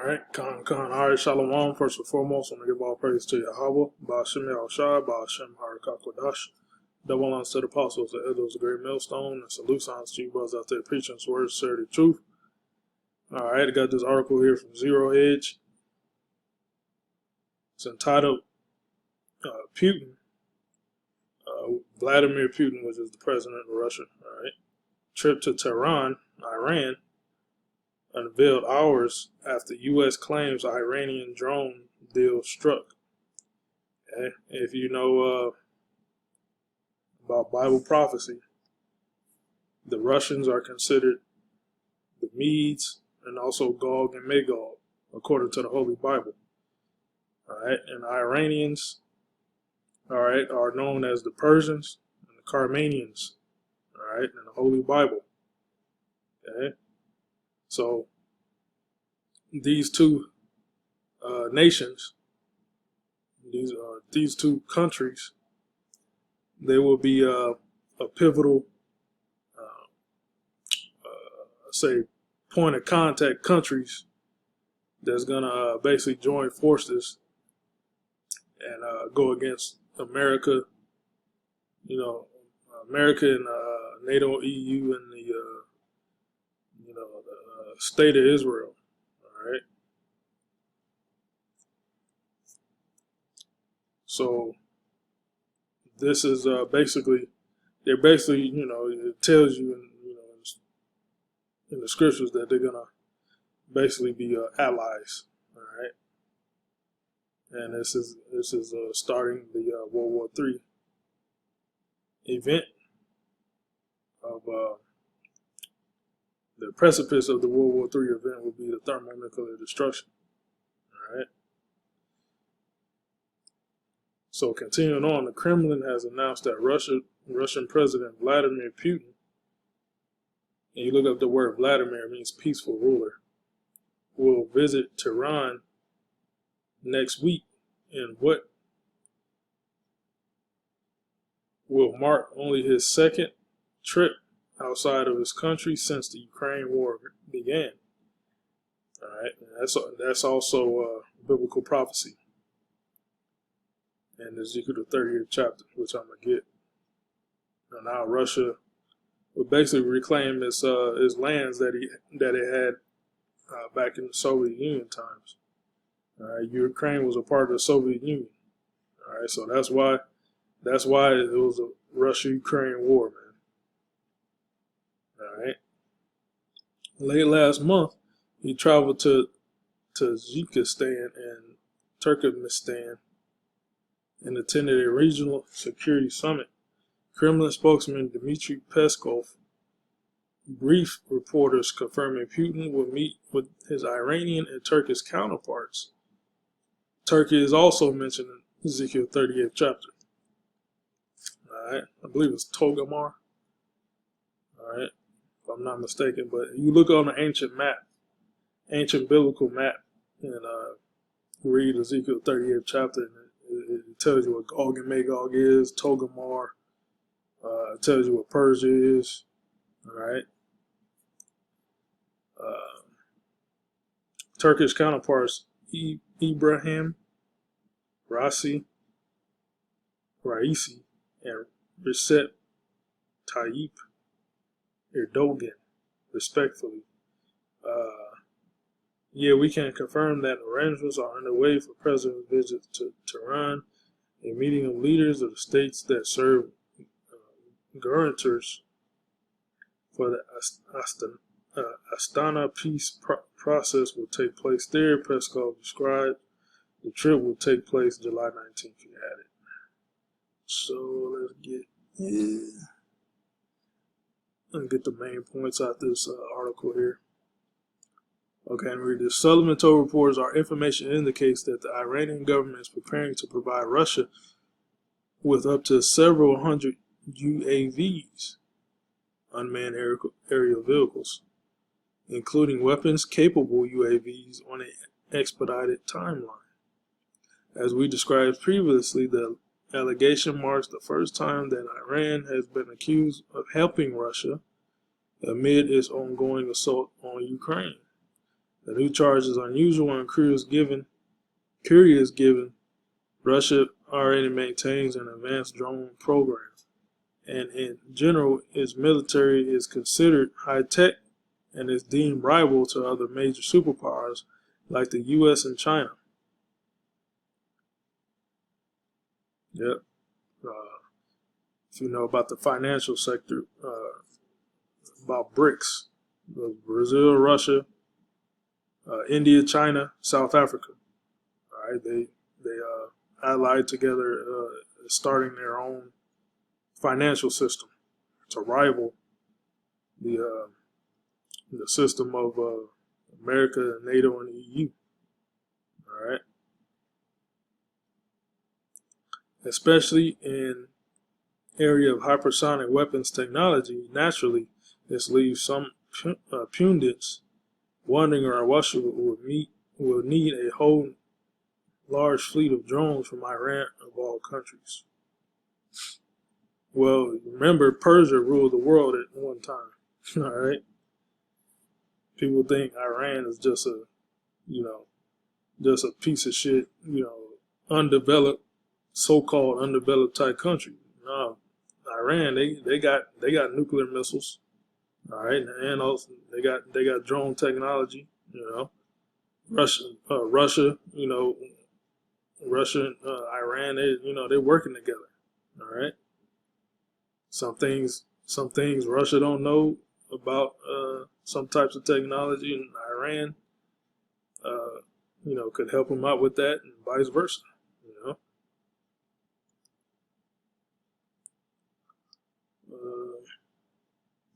All right, Shalom. First and foremost, I'm going to give all praise to Yahweh, Ba'ashem Yahushua, Ba'ashem Harakakodash. Double honors to the apostles, the elders, the great millstone, and salute signs to you brothers out there preaching His word, share the truth. All right, I got this article here from Zero Hedge. It's entitled Putin, Vladimir Putin, which is the president of Russia, all right, trip to Tehran, Iran, unveiled hours after U.S. claims Iranian drone deal struck. Okay? If you know about Bible prophecy, the Russians are considered the Medes and also Gog and Magog, according to the Holy Bible. All right, and the Iranians, all right, are known as the Persians and the Carmanians. All right, in the Holy Bible. Okay. So these two nations, these two countries, they will be a pivotal, say, point of contact countries that's gonna basically join forces and go against America. You know, America and NATO, EU, and the the state of Israel. All right. So this is basically, they're basically, it tells you in the scriptures that they're gonna basically be allies. All right. And this is starting the World War III event of the precipice of the World War III event will be the thermonuclear destruction. All right. So continuing on, the Kremlin has announced that Russian President Vladimir Putin, and you look up the word Vladimir, it means peaceful ruler, will visit Tehran next week in what will mark only his second trip outside of his country since the Ukraine war began. All right, that's also biblical prophecy in Ezekiel the 30th chapter, which I'm gonna get. And now Russia will basically reclaim its lands that it had back in the Soviet Union times. All right, Ukraine was a part of the Soviet Union. All right, so that's why it was a Russia-Ukraine war, man. All right. Late last month, he traveled to Tajikistan and Turkmenistan and attended a regional security summit. Kremlin spokesman Dmitry Peskov briefed reporters confirming Putin will meet with his Iranian and Turkish counterparts. Turkey is also mentioned in Ezekiel 38th chapter. All right, I believe it's Togomar. All right, if I'm not mistaken. But you look on an ancient biblical map, and read Ezekiel 38th chapter, and it tells you what Gog and Magog is, Togomar. It tells you what Persia is. All right. Turkish counterparts Ibrahim Raisi, and Recep Tayyip Erdogan, respectfully. Yeah, we can confirm that arrangements are underway for President's visit to Tehran, a meeting of leaders of the states that serve guarantors for the Astana peace process will take place there. Peskov described the trip will take place July 19th, he added. So let's get the main points out this article here. Okay, and read this. Sullivan told reporters our information indicates that the Iranian government is preparing to provide Russia with up to several hundred UAVs, unmanned aerial vehicles, including weapons-capable UAVs on an expedited timeline. As we described previously, the allegation marks the first time that Iran has been accused of helping Russia amid its ongoing assault on Ukraine. The new charge is unusual and curious given Russia already maintains an advanced drone program, and in general, its military is considered high-tech and is deemed rival to other major superpowers like the U.S. and China. Yep. If you know about the financial sector, about BRICS, Brazil, Russia, India, China, South Africa. All right, they allied together, starting their own financial system to rival the system of America, NATO, and the EU. All right, especially in area of hypersonic weapons technology. Naturally, this leaves some pundits wondering why Russia will need a whole large fleet of drones from Iran of all countries. Well, remember, Persia ruled the world at one time. All right. People think Iran is just a piece of shit, undeveloped, so-called undeveloped type country. No, Iran, they got nuclear missiles. All right, and also they got drone technology. Russia, Russia, Russia and Iran, they're working together. All right. Some things Russia don't know about some types of technology, and Iran, could help them out with that, and vice versa.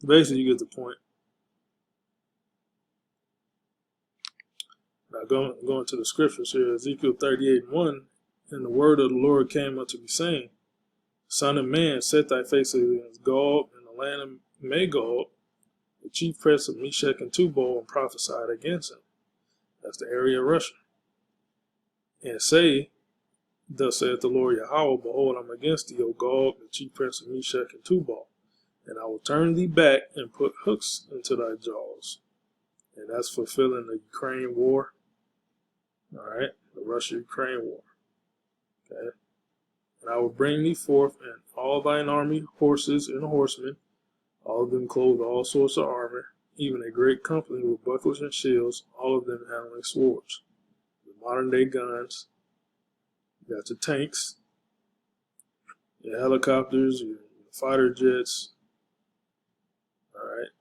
Basically, you get the point. Now, going to the scriptures here, Ezekiel 38:1, and the word of the Lord came unto me, saying, Son of man, set thy face against Gog and the land of Magog, the chief prince of Meshech and Tubal, and prophesied against him. That's the area of Russia. And say, Thus saith the Lord Yahweh, Behold, I'm against thee, O Gog, the chief prince of Meshech and Tubal, and I will turn thee back and put hooks into thy jaws. And that's fulfilling the Ukraine war. All right, the Russia-Ukraine war. Okay. And I will bring thee forth, and all thine army, horses and horsemen, all of them clothed all sorts of armor, even a great company with bucklers and shields, all of them handling swords. The modern day guns, you got your tanks, your helicopters, your fighter jets, all right,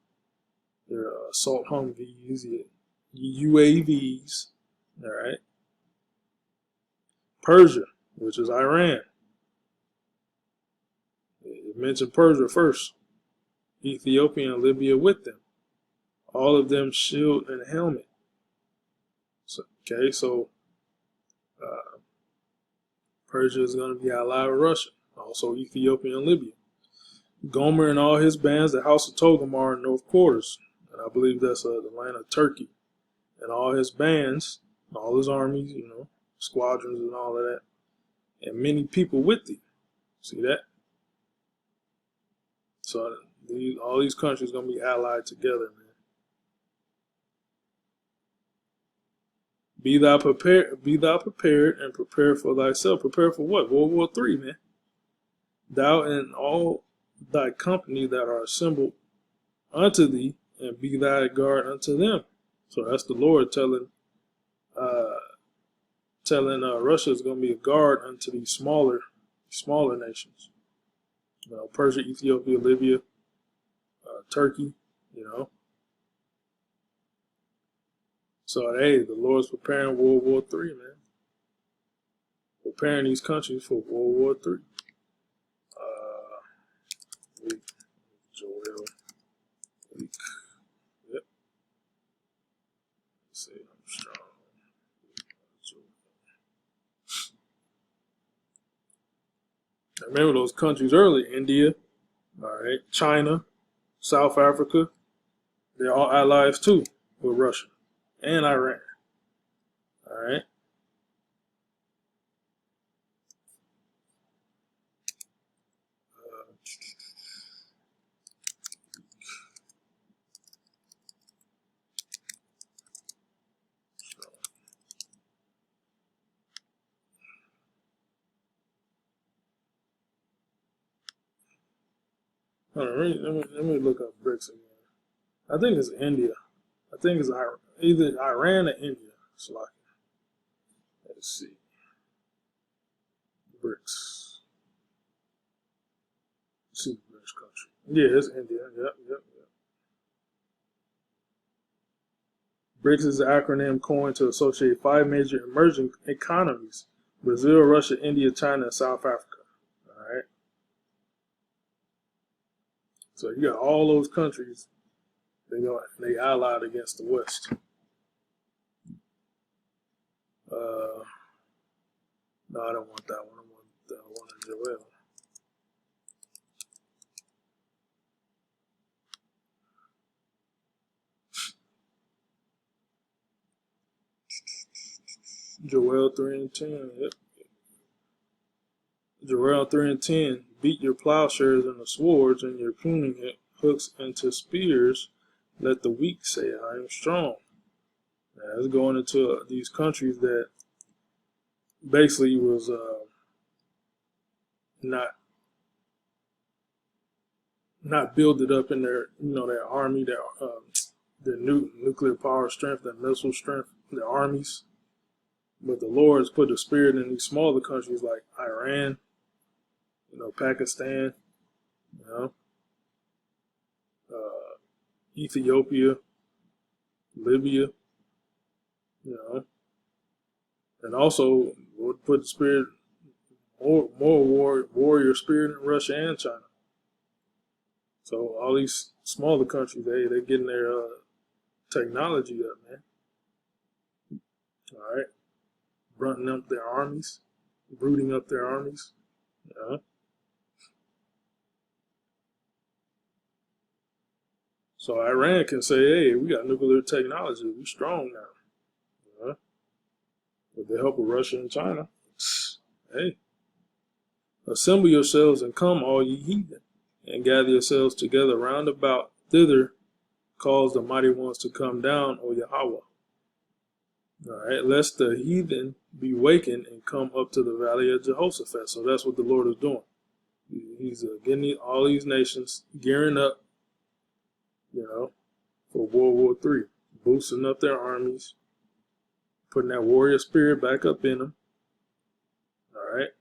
your assault Humvees, your UAVs, all right. Persia, which is Iran. It mentioned Persia first. Ethiopia and Libya with them. All of them shield and helmet. So Persia is going to be allied with Russia. Also Ethiopia and Libya. Gomer and all his bands, the house of Togam, are in north quarters. And I believe that's the land of Turkey. And all his bands, all his armies, squadrons and all of that. And many people with thee. See that? So all these countries are going to be allied together, man. Be thou prepared and prepare for thyself. Prepare for what? World War III, man. Thou and all thy company that are assembled unto thee, and be thy guard unto them. So that's the Lord telling Russia is going to be a guard unto these smaller nations. Persia, Ethiopia, Libya, Turkey, So, hey, the Lord's preparing World War III, man. Preparing these countries for World War III. Joel. Yep. Let's see, I'm strong. I remember those countries earlier, India, all right, China, South Africa, they're all allies too with Russia and Iran. All right. Hold on, let me look up BRICS again. I think it's India. I think it's either Iran or India. So let's see. BRICS. Let's see which country. Yeah, it's India. Yep. BRICS is an acronym coined to associate 5 major emerging economies: Brazil, Russia, India, China, and South Africa. All right. So you got all those countries. They allied against the West. No, I don't want that one. I want the one in Joel. Joel 3 and 10. Yep. Joel 3 and 10. Beat your plowshares into swords and your pruning hooks into spears. Let the weak say, I am strong. Now, it's going into these countries that basically was not built it up in their their army, their nuclear power strength, their missile strength, their armies. But the Lord has put a spirit in these smaller countries like Iran, Pakistan, Ethiopia, Libya, and also would put the spirit, more warrior spirit in Russia and China. So all these smaller countries, they're getting their technology up, man. All right, brooding up their armies. So Iran can say, hey, we got nuclear technology. We're strong now. With the help of Russia and China. Hey. Assemble yourselves and come, all ye heathen, and gather yourselves together round about thither. Cause the mighty ones to come down, O Yahweh. All right, lest the heathen be wakened and come up to the valley of Jehoshaphat. So that's what the Lord is doing. He's getting all these nations gearing up, for World War III, boosting up their armies, putting that warrior spirit back up in them. All right,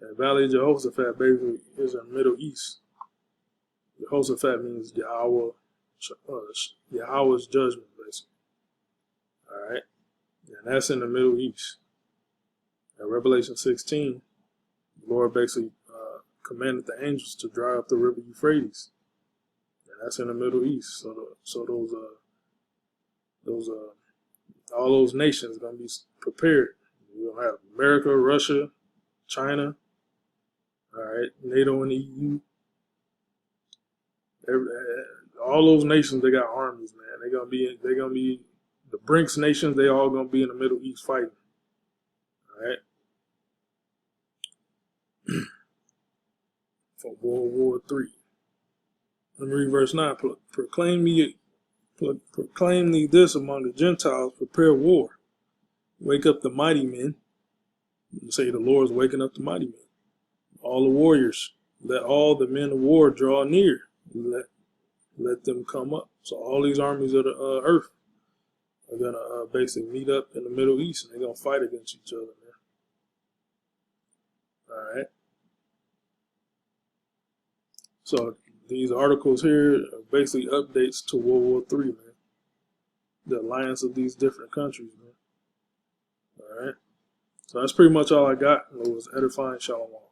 and Valley of Jehoshaphat basically is in the Middle East. Jehoshaphat means Yahweh, Yahweh's judgment, basically. All right, and that's in the Middle East. In Revelation 16, the Lord basically commanded the angels to dry up the river Euphrates. That's in the Middle East. So all those nations are gonna be prepared. You're gonna have America, Russia, China, all right, NATO and EU. All those nations, they got armies, man. They're gonna be the BRICS nations. They all gonna be in the Middle East fighting. All right, for World War III. Let me read verse 9. Proclaim thee this among the Gentiles, prepare war. Wake up the mighty men. You say the Lord is waking up the mighty men. All the warriors. Let all the men of war draw near. Let them come up. So all these armies of the earth are going to basically meet up in the Middle East, and they're going to fight against each other, man. All right. So these articles here are basically updates to World War III, man. The alliance of these different countries, man. All right. So that's pretty much all I got. It was edifying. Shalom.